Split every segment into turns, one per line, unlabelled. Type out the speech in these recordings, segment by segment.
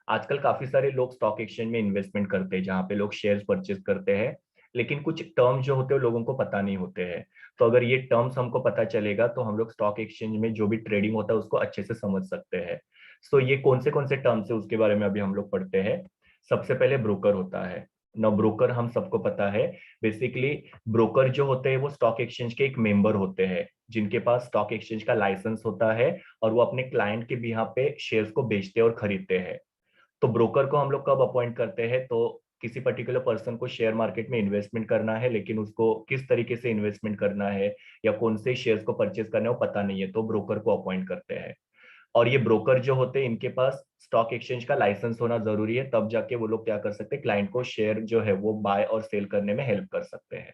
आजकल काफी सारे लोग स्टॉक एक्सचेंज में इन्वेस्टमेंट करते हैं जहां पे लोग शेयर्स परचेज करते हैं। लेकिन कुछ टर्म्स जो होते हैं वो लोगों को पता नहीं होते हैं। तो अगर ये टर्म्स हमको पता चलेगा तो हम लोग स्टॉक एक्सचेंज में जो भी ट्रेडिंग होता है उसको अच्छे से समझ सकते हैं। सो ये कौन से टर्म्स है उसके बारे में अभी हम लोग पढ़ते हैं। सबसे पहले ब्रोकर होता है। ना ब्रोकर हम सबको पता है। बेसिकली ब्रोकर जो होते हैं वो स्टॉक एक्सचेंज के एक मेंबर होते हैं जिनके पास स्टॉक एक्सचेंज का लाइसेंस होता है और वो अपने क्लाइंट के बिहाफ पे शेयर्स को बेचते और खरीदते हैं। तो ब्रोकर को हम लोग कब अपॉइंट करते हैं तो किसी पर्टिकुलर पर्सन को शेयर मार्केट में इन्वेस्टमेंट करना है लेकिन उसको किस तरीके से इन्वेस्टमेंट करना है या कौन से शेयर्स को परचेज करना है वो पता नहीं है तो ब्रोकर को अपॉइंट करते हैं। और ये ब्रोकर जो होते हैं इनके पास स्टॉक एक्सचेंज का लाइसेंस होना जरूरी है तब जाके वो लोग क्या कर सकते हैं क्लाइंट को शेयर जो है वो बाय और सेल करने में हेल्प कर सकते हैं।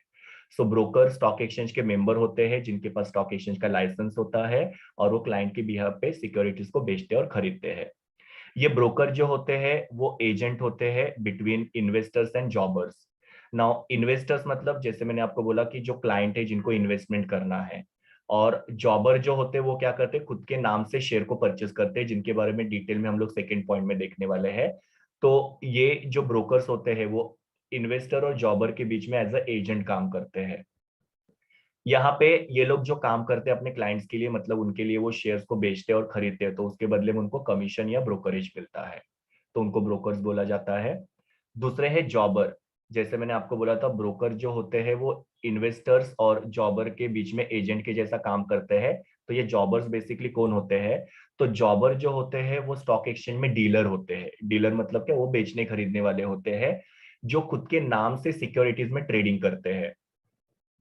सो ब्रोकर स्टॉक एक्सचेंज के मेंबर होते हैं जिनके पास स्टॉक एक्सचेंज का लाइसेंस होता है और वो क्लाइंट के बिहाफ पे सिक्योरिटीज को बेचते और खरीदते हैं। ये ब्रोकर जो होते हैं वो एजेंट होते हैं between investors and jobbers. Now investors मतलब जैसे मैंने आपको बोला कि जो क्लाइंट है जिनको इन्वेस्टमेंट करना है। और जॉबर जो होते हैं वो क्या करते हैं खुद के नाम से शेयर को परचेस करते हैं जिनके बारे में डिटेल में हम लोग सेकेंड पॉइंट में देखने वाले हैं। तो ये जो ब्रोकर्स होते हैं वो इन्वेस्टर और जॉबर के बीच में एज अ एजेंट काम करते हैं। यहाँ पे ये लोग जो काम करते हैं अपने क्लाइंट्स के लिए मतलब उनके लिए वो शेयर्स को बेचते हैं और खरीदते हैं तो उसके बदले में उनको कमीशन या ब्रोकरेज मिलता है। तो उनको ब्रोकर्स बोला जाता है। दूसरे है जॉबर। जैसे मैंने आपको बोला था ब्रोकर जो होते हैं वो इन्वेस्टर्स और जॉबर के बीच में एजेंट के जैसा काम करते हैं। तो ये जॉबर्स बेसिकली कौन होते हैं। तो जॉबर जो होते हैं वो स्टॉक एक्सचेंज में डीलर होते हैं। डीलर मतलब क्या वो बेचने खरीदने वाले होते हैं जो खुद के नाम से सिक्योरिटीज में ट्रेडिंग करते हैं।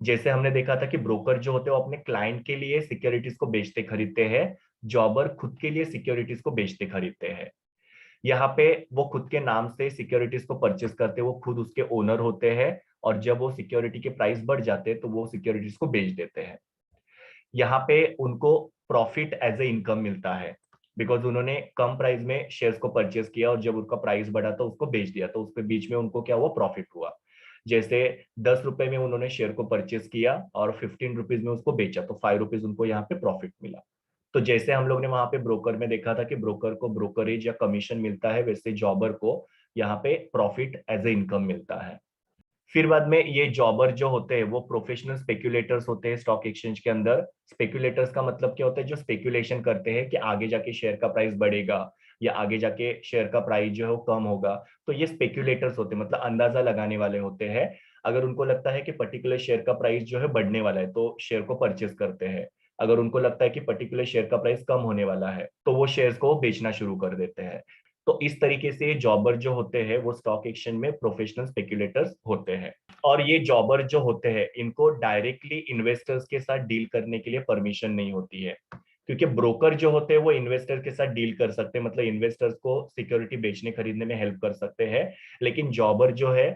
जैसे हमने देखा था कि ब्रोकर जो होते हैं वो अपने क्लाइंट के लिए सिक्योरिटीज को बेचते खरीदते हैं। जॉबर खुद के लिए सिक्योरिटीज को बेचते खरीदते हैं। यहाँ पे वो खुद के नाम से सिक्योरिटीज को परचेस करते हैं वो खुद उसके ओनर होते हैं। और जब वो सिक्योरिटी के प्राइस बढ़ जाते हैं तो वो सिक्योरिटीज को बेच देते हैं। यहाँ पे उनको प्रॉफिट एज ए इनकम मिलता है बिकॉज उन्होंने कम प्राइस में शेयर्स को परचेस किया और जब उनका प्राइस बढ़ा तो उसको बेच दिया तो उसके बीच में उनको क्या हुआ प्रॉफिट हुआ। जैसे 10 रुपए में उन्होंने शेयर को परचेस किया और 15 रुपीज में उसको बेचा तो 5 रुपीज उनको यहाँ पे प्रॉफिट मिला। तो जैसे हम लोग ने वहां पे ब्रोकर में देखा था कि ब्रोकर को ब्रोकरेज या कमीशन मिलता है वैसे जॉबर को यहाँ पे प्रॉफिट एज ए इनकम मिलता है। फिर बाद में ये जॉबर जो होते हैं वो प्रोफेशनल स्पेक्यूलेटर्स होते हैं स्टॉक एक्सचेंज के अंदर। स्पेक्यूलेटर्स का मतलब क्या होता है जो स्पेक्यूलेशन करते हैं कि आगे जाके शेयर का प्राइस बढ़ेगा या आगे जाके शेयर का प्राइस जो है वो कम होगा। तो ये स्पेक्यूलेटर्स होते हैं मतलब अंदाजा लगाने वाले होते हैं। अगर उनको लगता है कि पर्टिकुलर शेयर का प्राइस जो है बढ़ने वाला है तो शेयर को परचेस करते हैं। अगर उनको लगता है कि पर्टिकुलर शेयर का प्राइस कम होने वाला है तो वो शेयर्स को बेचना शुरू कर देते हैं। तो इस तरीके से जॉबर जो होते हैं वो स्टॉक एक्सचेंज में प्रोफेशनल स्पेक्यूलेटर्स होते हैं। और ये जॉबर जो होते हैं इनको डायरेक्टली इन्वेस्टर्स के साथ डील करने के लिए परमिशन नहीं होती है। क्योंकि ब्रोकर जो होते हैं वो इन्वेस्टर के साथ डील कर सकते हैं मतलब इन्वेस्टर्स को सिक्योरिटी बेचने खरीदने में हेल्प कर सकते हैं। लेकिन जॉबर जो है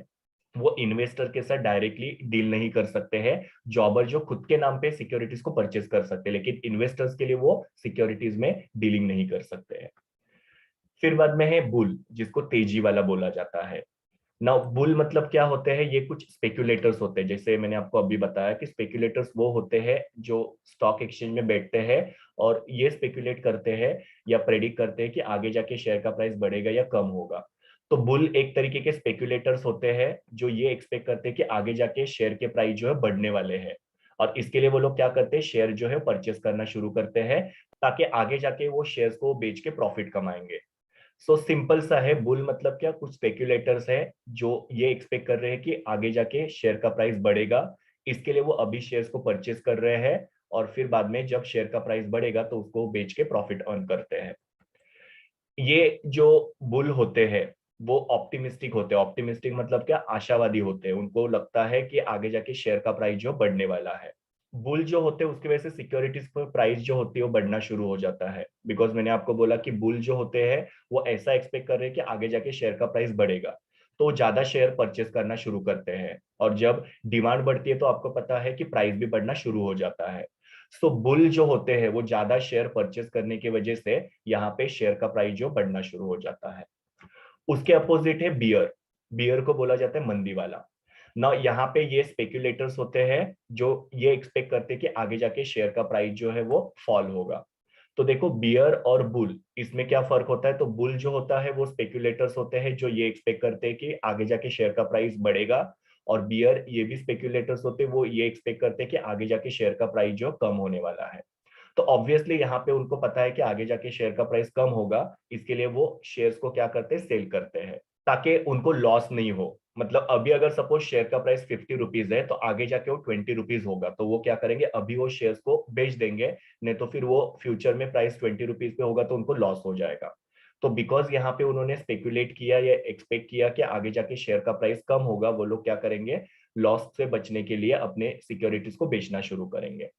वो इन्वेस्टर के साथ डायरेक्टली डील नहीं कर सकते हैं। जॉबर जो खुद के नाम पे सिक्योरिटीज को परचेज कर सकते हैं लेकिन इन्वेस्टर्स के लिए वो सिक्योरिटीज में डीलिंग नहीं कर सकते हैं। फिर बाद में है बुल जिसको तेजी वाला बोला जाता है। ना बुल मतलब क्या होते हैं ये कुछ स्पेक्यूलेटर्स होते हैं जैसे मैंने आपको अभी बताया कि स्पेक्यूलेटर्स वो होते हैं जो स्टॉक एक्सचेंज में बैठते हैं और ये स्पेक्यूलेट करते हैं या प्रेडिक्ट करते हैं कि आगे जाके शेयर का प्राइस बढ़ेगा या कम होगा। तो बुल एक तरीके के स्पेक्यूलेटर्स होते हैं जो ये एक्सपेक्ट करते हैं कि आगे जाके शेयर के प्राइस जो है बढ़ने वाले हैं। और इसके लिए वो लोग क्या करते हैं शेयर जो है परचेस करना शुरू करते हैं ताकि आगे जाके वो शेयर्स को बेच के प्रॉफिट कमाएंगे। सो सिंपल सा है बुल मतलब क्या कुछ स्पेक्यूलेटर्स है जो ये एक्सपेक्ट कर रहे हैं कि आगे जाके शेयर का प्राइस बढ़ेगा। इसके लिए वो अभी शेयर्स को परचेस कर रहे हैं और फिर बाद में जब शेयर का प्राइस बढ़ेगा तो उसको बेच के प्रॉफिट अर्न करते हैं। ये जो बुल होते हैं वो ऑप्टिमिस्टिक होते हैं। ऑप्टिमिस्टिक मतलब क्या आशावादी होते हैं उनको लगता है कि आगे जाके शेयर का प्राइस जो बढ़ने वाला है। बुल जो होते हैं उसकी वजह से सिक्योरिटीज पर प्राइस जो होती है वो बढ़ना शुरू हो जाता है बिकॉज मैंने आपको बोला कि बुल जो होते हैं वो ऐसा एक्सपेक्ट कर रहे हैं कि आगे जाके शेयर का प्राइस बढ़ेगा। तो ज्यादा शेयर परचेस करना शुरू करते हैं और जब डिमांड बढ़ती है तो आपको पता है कि प्राइस भी बढ़ना शुरू हो जाता है। सो बुल जो होते हैं वो ज्यादा शेयर परचेस करने की वजह से यहाँ पे शेयर का प्राइस जो बढ़ना शुरू हो जाता है। उसके अपोजिट है बियर। बियर को बोला जाता है मंदी वाला। ना यहाँ पे ये स्पेक्यूलेटर्स होते हैं जो ये एक्सपेक्ट करते हैं कि आगे जाके शेयर का प्राइस जो है वो फॉल होगा। तो देखो बियर और बुल, इसमें क्या फर्क होता है? तो बुल जो होता है वो स्पेक्यूलेटर्स होते हैं जो ये एक्सपेक्ट करते हैं कि आगे जाके शेयर का प्राइस बढ़ेगा, और बियर ये भी स्पेक्यूलेटर्स होते हैं, वो ये एक्सपेक्ट करते हैं कि आगे जाके शेयर का प्राइस जो कम होने वाला है। तो ऑब्वियसली यहाँ पे उनको पता है कि आगे जाके शेयर का प्राइस कम होगा, इसके लिए वो शेयर्स को क्या करते हैं, सेल करते हैं, ताकि उनको लॉस नहीं हो। मतलब अभी अगर सपोज शेयर का प्राइस 50 रुपीज है, तो आगे जाके वो 20 रुपीज होगा, तो वो क्या करेंगे, अभी वो शेयर्स को बेच देंगे, नहीं तो फिर वो फ्यूचर में प्राइस 20 रुपीज पे होगा तो उनको लॉस हो जाएगा। तो बिकॉज यहाँ पे उन्होंने स्पेकुलेट किया या एक्सपेक्ट किया कि आगे जाके शेयर का प्राइस कम होगा, वो लोग क्या करेंगे, लॉस से बचने के लिए अपने सिक्योरिटीज को बेचना शुरू करेंगे।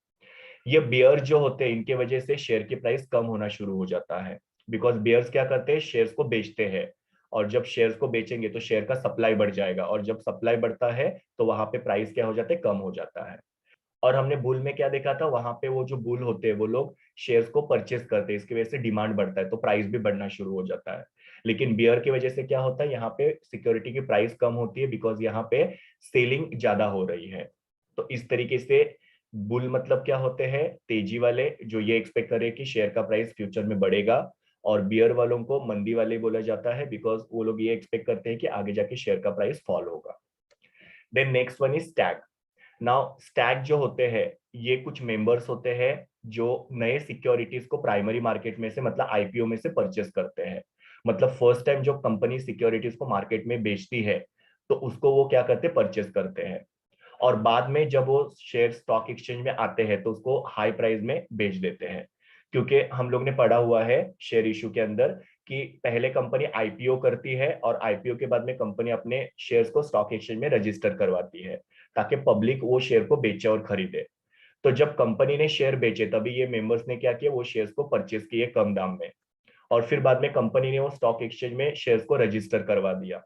ये बियर जो होते हैं, इनके वजह से शेयर की प्राइस कम होना शुरू हो जाता है, बिकॉज बियर्स क्या करते हैं, शेयर्स को बेचते हैं, और जब शेयर्स को बेचेंगे तो शेयर का सप्लाई बढ़ जाएगा, और जब सप्लाई बढ़ता है तो वहां पे प्राइस क्या हो जाता है, कम हो जाता है। और हमने बुल में क्या देखा था, वहां पे वो जो बुल होते हैं वो लोग शेयर्स को परचेस करते हैं, इसकी वजह से डिमांड बढ़ता है तो प्राइस भी बढ़ना शुरू हो जाता है। लेकिन बियर की वजह से क्या होता है, यहाँ पे सिक्योरिटी की प्राइस कम होती है, बिकॉज यहाँ पे सेलिंग ज्यादा हो रही है। तो इस तरीके से बुल मतलब क्या होते हैं, तेजी वाले जो ये एक्सपेक्ट करे कि शेयर का प्राइस फ्यूचर में बढ़ेगा, और बियर वालों को मंदी वाले बोला जाता है, बिकॉज वो लोग ये एक्सपेक्ट करते हैं कि आगे जाके शेयर का प्राइस फॉल होगा। Then next one is stag. Now stag जो होते हैं, ये कुछ मेंबर्स होते हैं जो नए सिक्योरिटीज को प्राइमरी मार्केट में से, मतलब आईपीओ में से परचेस करते हैं। मतलब फर्स्ट टाइम जो कंपनी सिक्योरिटीज को मार्केट में बेचती है, तो उसको वो क्या करते हैं, परचेस करते हैं, और बाद में जब वो शेयर स्टॉक एक्सचेंज में आते हैं तो उसको हाई प्राइस में बेच देते हैं। क्योंकि हम लोग ने पढ़ा हुआ है शेयर इशू के अंदर कि पहले कंपनी आईपीओ करती है, और आईपीओ के बाद में कंपनी अपने शेयर्स को स्टॉक एक्सचेंज में रजिस्टर करवाती है, ताकि पब्लिक वो शेयर को बेचे और खरीदे। तो जब कंपनी ने शेयर बेचे, तभी ये मेंबर्स ने क्या किया, वो शेयर्स को परचेस किए कम दाम में, और फिर बाद में कंपनी ने वो स्टॉक एक्सचेंज में शेयर्स को रजिस्टर करवा दिया।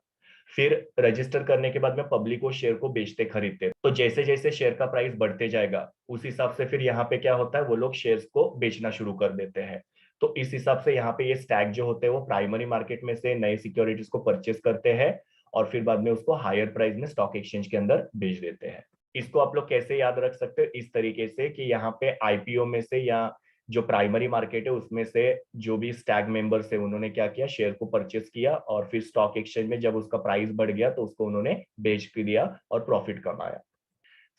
फिर रजिस्टर करने के बाद में पब्लिक वो शेयर को बेचते खरीदते, तो जैसे जैसे शेयर का प्राइस बढ़ते जाएगा, उस हिसाब से फिर यहाँ पे क्या होता है, वो लोग शेयर्स को बेचना शुरू कर देते हैं। तो इस हिसाब से यहाँ पे ये स्टैक जो होते हैं वो प्राइमरी मार्केट में से नए सिक्योरिटीज को परचेस करते हैं, और फिर बाद में उसको हायर प्राइस में स्टॉक एक्सचेंज के अंदर बेच देते हैं। इसको आप लोग कैसे याद रख सकते हो, इस तरीके से कि यहाँ पे आईपीओ में से या जो प्राइमरी मार्केट है उसमें से जो भी स्टैग मेंबर्स है, उन्होंने क्या किया, शेयर को परचेस किया, और फिर स्टॉक एक्सचेंज में जब उसका प्राइस बढ़ गया तो उसको उन्होंने बेच दिया और प्रॉफिट कमाया।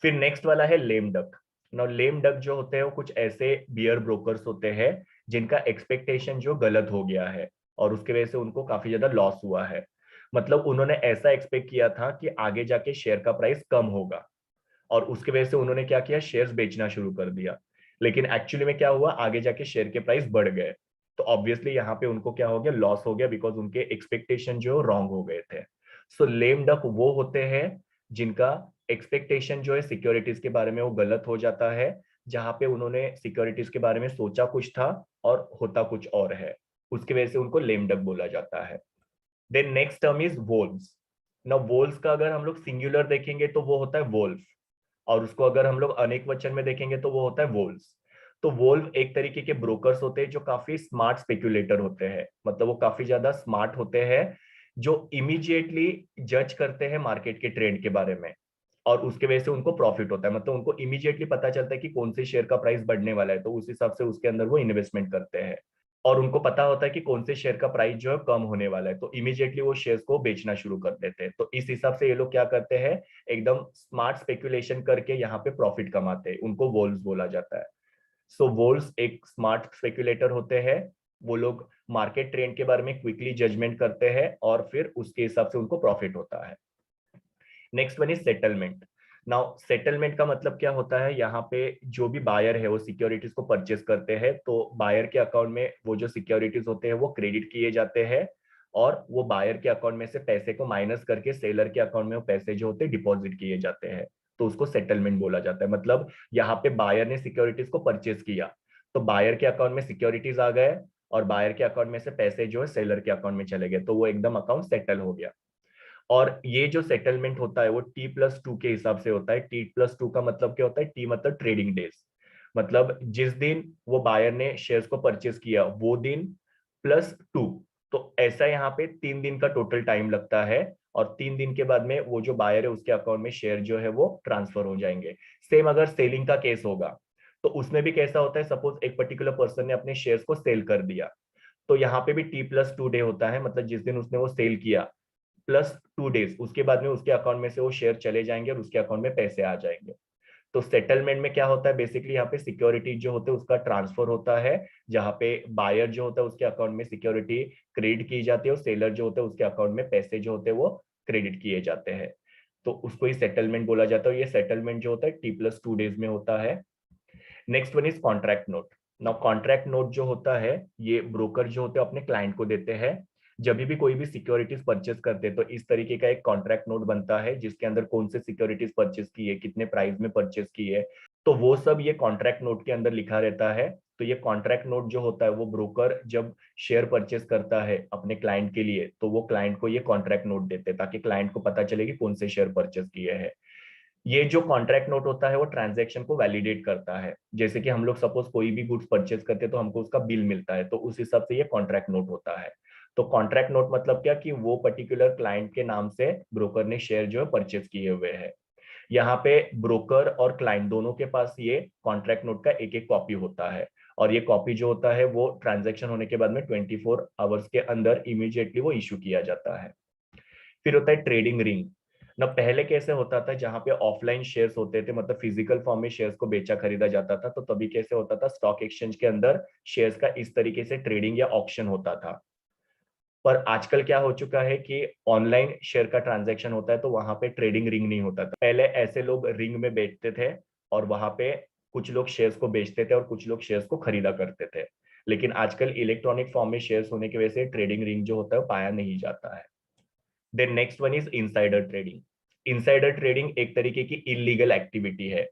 फिर नेक्स्ट वाला है lame duck. Now lame duck जो होते हैं वो कुछ ऐसे बियर ब्रोकर्स होते हैं जिनका एक्सपेक्टेशन जो गलत हो गया है, और उसके वजह से उनको काफी ज्यादा लॉस हुआ है। मतलब उन्होंने ऐसा एक्सपेक्ट किया था कि आगे जाके शेयर का प्राइस कम होगा, और उसके वजह से उन्होंने क्या किया, शेयर्स बेचना शुरू कर दिया। लेकिन एक्चुअली में क्या हुआ, आगे जाके शेयर के प्राइस बढ़ गए, तो ऑब्वियसली यहाँ पे उनको क्या हो गया, लॉस हो गया, बिकॉज उनके एक्सपेक्टेशन जो रॉन्ग हो गए थे। सो लेम डक वो होते हैं जिनका एक्सपेक्टेशन जो है सिक्योरिटीज के बारे में वो गलत हो जाता है, जहां पे उन्होंने सिक्योरिटीज के बारे में सोचा कुछ था और होता कुछ और है, उसकी वजह से उनको लेम डक बोला जाता है। Then next term is wolves. ना वोल्व्स का अगर हम लोग सिंगुलर देखेंगे तो वो होता है वोल्फ, और उसको अगर हम लोग अनेक वचन में देखेंगे तो वो होता है वोल्व्स। तो वोल्व एक तरीके के ब्रोकर्स होते हैं जो काफी स्मार्ट स्पेक्यूलेटर होते हैं, मतलब वो काफी ज्यादा स्मार्ट होते हैं, जो इमीडिएटली जज करते हैं मार्केट के ट्रेंड के बारे में, और उसके वजह से उनको प्रॉफिट होता है। मतलब उनको इमीडिएटली पता चलता है कि कौन से शेयर का प्राइस बढ़ने वाला है, तो उस हिसाब से उसके अंदर वो इन्वेस्टमेंट करते हैं। और उनको पता होता है कि कौन से शेयर का प्राइस जो है कम होने वाला है, तो इमीडिएटली वो शेयर्स को बेचना शुरू कर देते हैं। तो इस हिसाब से ये लोग क्या करते हैं, एकदम स्मार्ट स्पेकुलेशन करके यहाँ पे प्रॉफिट कमाते हैं, उनको वोल्स बोला जाता है। सो वोल्स एक स्मार्ट स्पेकुलेटर होते हैं, वो लोग मार्केट ट्रेंड के बारे में क्विकली जजमेंट करते हैं, और फिर उसके हिसाब से उनको प्रॉफिट होता है। Next one is settlement. Now settlement का मतलब क्या होता है, यहाँ पे जो भी बायर है वो सिक्योरिटीज को परचेस करते हैं, तो बायर के अकाउंट में वो जो सिक्योरिटीज होते हैं वो क्रेडिट किए जाते हैं, और वो बायर के अकाउंट में से पैसे को माइनस करके सेलर के अकाउंट में वो पैसे जो होते हैं डिपॉजिट किए जाते हैं, तो उसको सेटलमेंट बोला जाता है। मतलब यहाँ पे बायर ने सिक्योरिटीज को परचेस किया, तो बायर के अकाउंट में सिक्योरिटीज आ गए, और बायर के अकाउंट में से पैसे जो है सेलर के अकाउंट में चले गए, तो वो एकदम अकाउंट सेटल हो गया। और ये जो सेटलमेंट होता है वो T+2 के हिसाब से होता है। T+2 का मतलब क्या होता है, टी मतलब ट्रेडिंग डेज, मतलब जिस दिन वो बायर ने शेयर्स को परचेस किया वो दिन +2, तो ऐसा यहाँ पे 3 दिन का टोटल टाइम लगता है, और 3 दिन के बाद में वो जो बायर है उसके अकाउंट में शेयर जो है वो ट्रांसफर हो जाएंगे। सेम अगर सेलिंग का केस होगा, तो उसमें भी कैसा होता है, सपोज एक पर्टिकुलर पर्सन ने अपने शेयर्स को सेल कर दिया, तो यहाँ पे भी T+2 डे होता है, मतलब जिस दिन उसने वो सेल किया +2 डेज उसके बाद में उसके अकाउंट में से वो शेयर चले जाएंगे और उसके अकाउंट में पैसे आ जाएंगे। तो सेटलमेंट में क्या होता है, बेसिकली यहाँ पे सिक्योरिटी जो होते हैं उसका ट्रांसफर होता है, जहाँ पे बायर जो होता है उसके अकाउंट में सिक्योरिटी क्रेडिट की जाती है और सेलर जो होता है उसके अकाउंट में पैसे जो होते हैं वो क्रेडिट किए जाते हैं। तो उसको ही सेटलमेंट बोला जाता है। ये सेटलमेंट जो होता है T+2 डेज में होता है। Next one is contract note. Now contract note जो होता है, ये ब्रोकर जो होते हैं अपने क्लाइंट को देते हैं। जब भी कोई भी सिक्योरिटीज परचेस करते हैं तो इस तरीके का एक कॉन्ट्रैक्ट नोट बनता है, जिसके अंदर कौन से सिक्योरिटीज परचेस की है, कितने प्राइस में परचेस की है, तो वो सब ये कॉन्ट्रैक्ट नोट के अंदर लिखा रहता है। तो ये कॉन्ट्रैक्ट नोट जो होता है वो ब्रोकर जब शेयर परचेस करता है अपने क्लाइंट के लिए, तो वो क्लाइंट को ये कॉन्ट्रैक्ट नोट देते हैं ताकि क्लाइंट को पता चले कि कौन से शेयर परचेस किए हैं। ये जो कॉन्ट्रैक्ट नोट होता है वो ट्रांजैक्शन को वैलिडेट करता है। जैसे कि हम लोग सपोज कोई भी गुड्स परचेज करते हैं तो हमको उसका बिल मिलता है, तो उस हिसाब से ये कॉन्ट्रैक्ट नोट होता है। तो कॉन्ट्रैक्ट नोट मतलब क्या, कि वो पर्टिकुलर क्लाइंट के नाम से ब्रोकर ने शेयर जो है परचेज किए हुए हैं। यहाँ पे ब्रोकर और क्लाइंट दोनों के पास ये कॉन्ट्रैक्ट नोट का एक एक कॉपी होता है, और ये कॉपी जो होता है वो ट्रांजैक्शन होने के बाद में 24 आवर्स के अंदर इमीडिएटली वो इशू किया जाता है। फिर होता है ट्रेडिंग रिंग। ना पहले कैसे होता था, जहां पे ऑफलाइन शेयर्स होते थे, मतलब फिजिकल फॉर्म में शेयर्स को बेचा खरीदा जाता था, तो तभी कैसे होता था, स्टॉक एक्सचेंज के अंदर शेयर्स का इस तरीके से ट्रेडिंग या ऑक्शन होता था। पर आजकल क्या हो चुका है कि ऑनलाइन शेयर का ट्रांजैक्शन होता है, तो वहां पे ट्रेडिंग रिंग नहीं होता था। पहले ऐसे लोग रिंग में बैठते थे और वहां पे कुछ लोग शेयर्स को बेचते थे और कुछ लोग शेयर्स को खरीदा करते थे। लेकिन आजकल इलेक्ट्रॉनिक फॉर्म में शेयर्स होने की वजह से ट्रेडिंग रिंग जो होता है वो पाया नहीं जाता है। Then next one is insider trading. Insider trading एक तरीके की इलीगल एक्टिविटी है।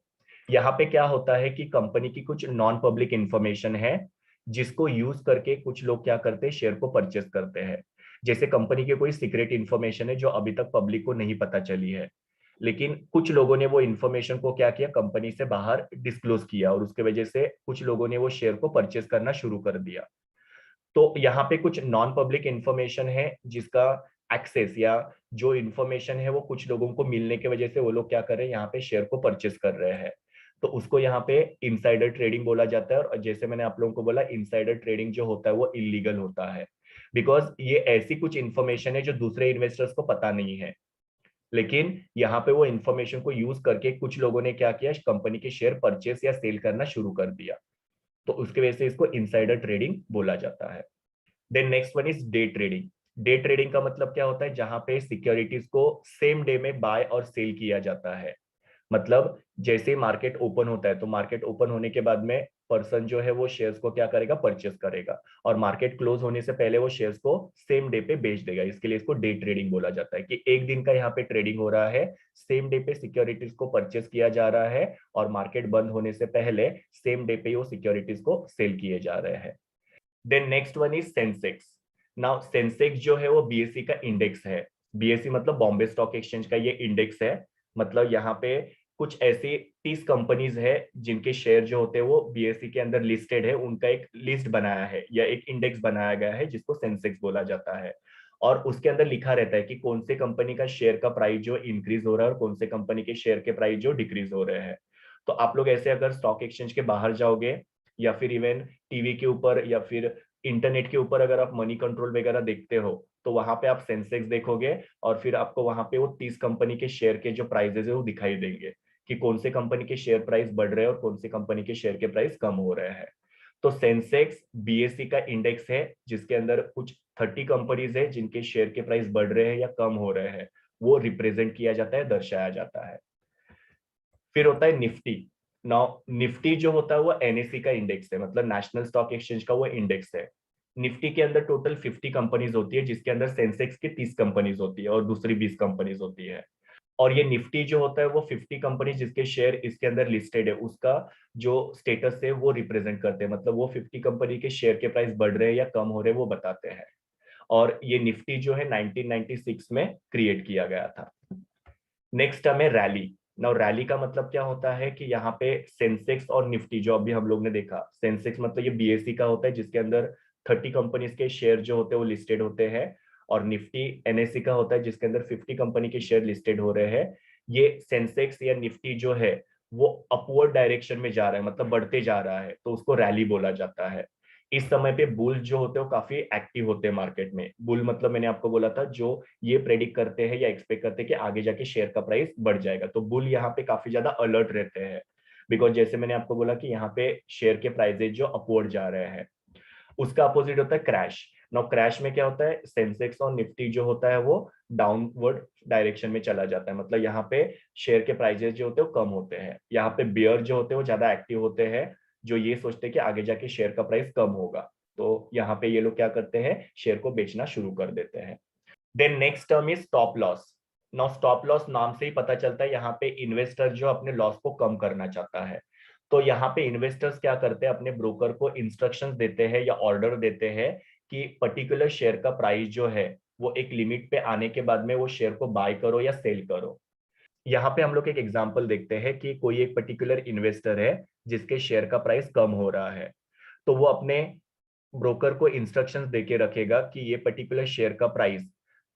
यहाँ पे क्या होता है कि कंपनी की कुछ नॉन पब्लिक इंफॉर्मेशन है, जिसको यूज करके कुछ लोग क्या करते हैं, शेयर को परचेस करते हैं। जैसे कंपनी की कोई सीक्रेट इंफॉर्मेशन है जो अभी तक पब्लिक को नहीं पता चली है, लेकिन कुछ लोगों ने वो इंफॉर्मेशन को क्या किया, कंपनी से बाहर डिस्क्लोज किया, और उसके वजह से कुछ लोगों ने वो शेयर को परचेस करना शुरू कर दिया। तो यहाँ पे कुछ नॉन पब्लिक इंफॉर्मेशन है जिसका एक्सेस या जो इंफॉर्मेशन है वो कुछ लोगों को मिलने की वजह से वो लोग क्या कर रहे हैं, यहाँ पे शेयर को परचेस कर रहे हैं। तो उसको यहाँ पे इनसाइडर ट्रेडिंग बोला जाता है। और जैसे मैंने आप लोगों को बोला, इनसाइडर ट्रेडिंग जो होता है वो इलीगल होता है, बिकॉज ये ऐसी कुछ इंफॉर्मेशन है जो दूसरे इन्वेस्टर्स को पता नहीं है, लेकिन यहाँ पे वो इंफॉर्मेशन को यूज करके कुछ लोगों ने क्या किया, कंपनी के शेयर परचेस या सेल करना शुरू कर दिया। तो उसकी वजह से इसको इनसाइडर ट्रेडिंग बोला जाता है। Then next one is day trading. Day trading का मतलब क्या होता है, जहां पे सिक्योरिटीज को सेम डे में बाय और सेल किया जाता है। मतलब जैसे मार्केट ओपन होता है, तो मार्केट ओपन होने के बाद में पर्सन जो है वो शेयर्स को क्या करेगा, परचेस करेगा, और मार्केट क्लोज होने से पहले वो शेयर्स को सेम डे पे बेच देगा। इसके लिए इसको डे ट्रेडिंग बोला जाता है, कि एक दिन का यहाँ पे ट्रेडिंग हो रहा है, सेम डे पे सिक्योरिटीज को परचेस किया जा रहा है, और मार्केट बंद होने से पहले सेम डे पे वो सिक्योरिटीज को सेल किए जा रहे हैं। Then next one is Sensex. Now Sensex जो है वो बीएसई का इंडेक्स है। बीएसई मतलब बॉम्बे स्टॉक एक्सचेंज का ये इंडेक्स है। मतलब यहाँ पे कुछ ऐसी 30 कंपनीज है जिनके शेयर जो होते हैं वो बीएसई के अंदर लिस्टेड है, उनका एक लिस्ट बनाया है या एक इंडेक्स बनाया गया है जिसको सेंसेक्स बोला जाता है। और उसके अंदर लिखा रहता है कि कौन से कंपनी का शेयर का प्राइस जो इंक्रीज हो रहा है और कौन से कंपनी के शेयर के प्राइस जो डिक्रीज हो रहे हैं। तो आप लोग ऐसे अगर स्टॉक एक्सचेंज के बाहर जाओगे, या फिर इवन टीवी के ऊपर या फिर इंटरनेट के ऊपर अगर आप मनी कंट्रोल वगैरह देखते हो, तो वहां पे आप सेंसेक्स देखोगे, और फिर आपको वहां पे वो 30 कंपनी के शेयर के जो प्राइजेस है वो दिखाई देंगे, कि कौन से कंपनी के शेयर प्राइस बढ़ रहे हैं और कौन सी कंपनी के शेयर के प्राइस कम हो रहे हैं। तो सेंसेक्स बीएसई का इंडेक्स है, जिसके अंदर कुछ 30 कंपनीज है जिनके शेयर के प्राइस बढ़ रहे हैं या कम हो रहे हैं, वो रिप्रेजेंट किया जाता है, दर्शाया जाता है। फिर होता है निफ्टी। नाउ निफ्टी जो होता है वो एनएससी का इंडेक्स है, मतलब नेशनल स्टॉक एक्सचेंज का वो इंडेक्स है। निफ्टी के अंदर टोटल 50 कंपनीज होती है, जिसके अंदर सेंसेक्स की 30 कंपनीज होती है और दूसरी 20 कंपनीज होती है। और ये निफ्टी जो होता है वो 50 कंपनी जिसके शेयर इसके अंदर लिस्टेड है उसका जो स्टेटस है वो रिप्रेजेंट करते हैं, मतलब वो 50 कंपनी के शेयर के प्राइस बढ़ रहे हैं या कम हो रहे हैं वो बताते हैं। और ये निफ्टी जो है 1996 में क्रिएट किया गया था। नेक्स्ट हमें रैली। नाउ रैली का मतलब क्या होता है, कि यहाँ पे सेंसेक्स और निफ्टी जो अभी हम लोग ने देखा, सेंसेक्स मतलब ये बीएसई का होता है जिसके अंदर 30 कंपनीज के शेयर जो होते हैं वो लिस्टेड होते हैं, और निफ्टी एनएससी का होता है जिसके अंदर 50 कंपनी के शेयर लिस्टेड हो रहे हैं। ये सेंसेक्स या निफ्टी जो है वो अपवर्ड डायरेक्शन में जा रहा है, मतलब बढ़ते जा रहा है, तो उसको रैली बोला जाता है। इस समय पे बुल जो होते हैं वो काफी एक्टिव होते हैं मार्केट में। बुल मतलब मैंने आपको बोला था जो ये प्रेडिक्ट करते हैं या एक्सपेक्ट करते हैं कि आगे जाके शेयर का प्राइस बढ़ जाएगा, तो बुल यहाँ पे काफी ज्यादा अलर्ट रहते हैं। बिकॉज जैसे मैंने आपको बोला कि यहाँ पे शेयर के प्राइसेज जो अपवर्ड जा रहे हैं। उसका अपोजिट होता है क्रैश। नाउ क्रैश में क्या होता है, सेंसेक्स और निफ्टी जो होता है वो डाउनवर्ड डायरेक्शन में चला जाता है, मतलब यहाँ पे शेयर के प्राइजेस जो होते हैं वो कम होते हैं। यहाँ पे बियर जो होते हैं वो ज्यादा एक्टिव होते हैं, जो ये सोचते हैं कि आगे जाके शेयर का प्राइस कम होगा, तो यहाँ पे ये लोग क्या करते हैं, शेयर को बेचना शुरू कर देते हैं। Then next term is stop loss. Now stop loss नाम से ही पता चलता है, यहाँ पे इन्वेस्टर जो अपने लॉस को कम करना चाहता है। तो यहाँ पे इन्वेस्टर्स क्या करते हैं, अपने ब्रोकर को इंस्ट्रक्शंस देते हैं या ऑर्डर देते हैं कि पर्टिकुलर शेयर का प्राइस जो है वो एक लिमिट पे आने के बाद में वो शेयर को बाय करो या सेल करो। यहाँ पे हम लोग एक एग्जांपल देखते हैं कि कोई एक पर्टिकुलर इन्वेस्टर है जिसके शेयर का प्राइस कम हो रहा है, तो वो अपने ब्रोकर को इंस्ट्रक्शंस देके रखेगा कि ये पर्टिकुलर शेयर का प्राइस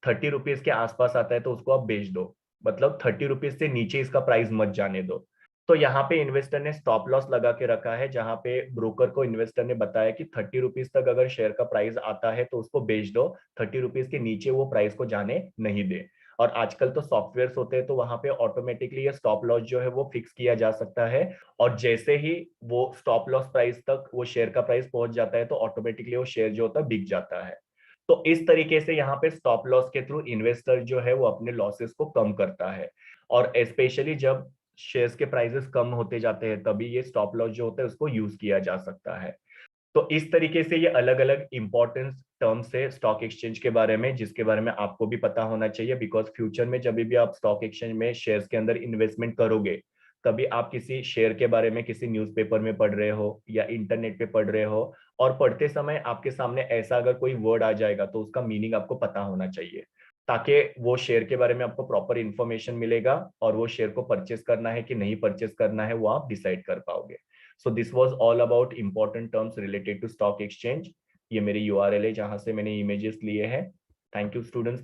30 रुपीज के आसपास आता है तो उसको आप बेच दो, मतलब 30 रुपीज से नीचे इसका प्राइस मत जाने दो। तो यहाँ पे इन्वेस्टर ने स्टॉप लॉस लगा के रखा है, जहां पे ब्रोकर को इन्वेस्टर ने बताया कि 30 रुपीज तक अगर शेयर का प्राइस आता है तो उसको बेच दो, 30 रुपीज के नीचे वो प्राइस को जाने नहीं दे। और आजकल तो सॉफ्टवेयर होते हैं, तो वहां पे ऑटोमेटिकली ये स्टॉप लॉस जो है वो फिक्स किया जा सकता है। और जैसे ही वो स्टॉप लॉस प्राइस तक वो शेयर का प्राइस पहुंच जाता है तो ऑटोमेटिकली वो शेयर जो होता है बिक जाता है। तो इस तरीके से यहाँ पे स्टॉप लॉस के थ्रू इन्वेस्टर जो है वो अपने लॉसेस को कम करता है। और स्पेशली जब शेयर्स के प्राइसेस कम होते जाते हैं तभी ये स्टॉप लॉस जो होता है उसको यूज किया जा सकता है। तो इस तरीके से ये अलग अलग इंपॉर्टेंस टर्म्स है स्टॉक एक्सचेंज के बारे में, जिसके बारे में आपको भी पता होना चाहिए। बिकॉज फ्यूचर में जब भी आप स्टॉक एक्सचेंज में शेयर्स के अंदर इन्वेस्टमेंट करोगे, कभी आप किसी शेयर के बारे में किसी न्यूज़पेपर में पढ़ रहे हो या इंटरनेट पे पढ़ रहे हो, और पढ़ते समय आपके सामने ऐसा अगर कोई वर्ड आ जाएगा तो उसका मीनिंग आपको पता होना चाहिए, ताकि वो शेयर के बारे में आपको प्रॉपर इंफॉर्मेशन मिलेगा और वो शेयर को परचेस करना है कि नहीं परचेस करना है वो आप डिसाइड कर पाओगे। So this was all about important terms related to stock exchange. ये मेरी यूआरएल है जहां से मैंने इमेजेस लिए हैं। Thank you students.